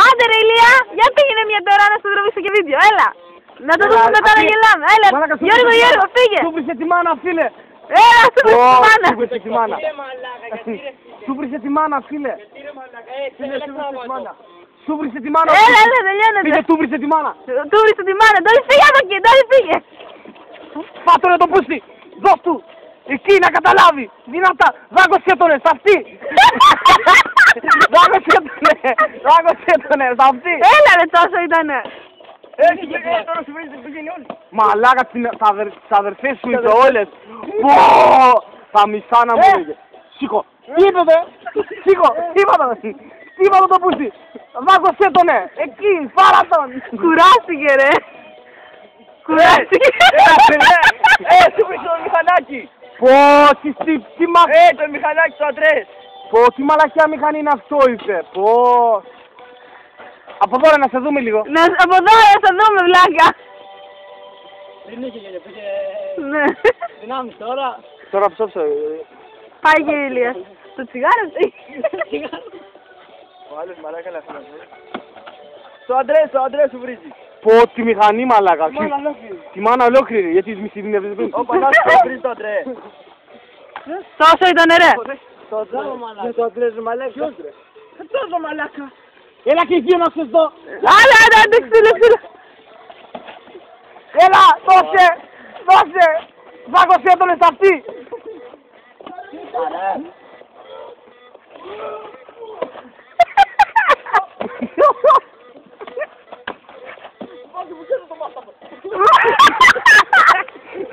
Άντε ρε Ηλία, για πήγαινε μια τώρα να σου τραβήξω και βίντεο, έλα. Να το δούμε μετά να γελάμε, έλα. Γιώργο, φύγε. Σου βρίσκε τη μάνα, φίλε. Έλα, σου βρίσκε τη μάνα. Σου βρίσκε τη μάνα. Σου βρίσκε τη μάνα, φίλε. Σου βρίσκε τη μάνα. Έλα, τελειώνεται. Φίλε, του βρίσκε τη μάνα. Του βρίσκε τη μάνα, τώρα φύγε από εκεί, τώρα φύγε. Πάτω να το πούστη. Δώσ' του. Εκεί να καταλάβει. Δυνατά. Δάγκωσέ τον, σ' αυτή. Δάγκωσέ τον, σ' αυτή. Έλα ρε, τόσο ήτανε. Έτσι και τώρα σου βρίζετε που γίνει όλοι. Μαλάκα, τις αδερφές σου είπε όλες. Πω, θα μισά να μου λέγε. Σήκω. Τι είπατε. Σήκω. Τι είπατε το πούστη. Δάγκωσέ τον, εκεί, φάρα τον. Κουράστηκε ρε. Κουράστηκε. Σου βρίζε το μηχανάκι. Πω, τι μα... το μηχανάκι στο αντρές. Πω, τι μαλακιά μηχανή είναι αυτό είπε. Πω. Από εδώ να σε δούμε λίγο. Από εδώ να σε δούμε βλάκα. Δεν είχε γιατί πήγε Ναι. δυνάμεις τώρα. Τώρα ψόψω. Πάει και η Ηλία. Το τσιγάρο τι. Ο άλλος μαλάκα να φύγει. Στο αντρές σου βρίζει. Πω, τη μηχανή μαλάκα. Τη μάνα ολόκληρη. Γιατί μισή την έβριζε. Ο παλιάς το βρίζει το αντρέ. Τόσο ήταν ρε. Το αντρές ρε μαλάκα. Τόσο μαλάκα. Έλα και εκεί να σε δω. Άλλα, αντίξε. Έλα, δώσε. Δάγκωσέ τον σ' αυτή.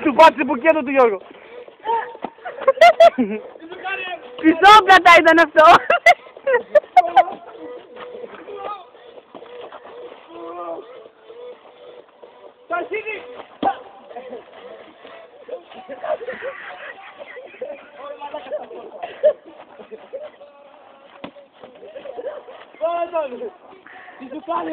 Του πάτησε μπουκέτο του Γιώργο. Πισόπλατα ήταν αυτό. Τασίδη! Τι σου κάνει! Τι σου κάνει!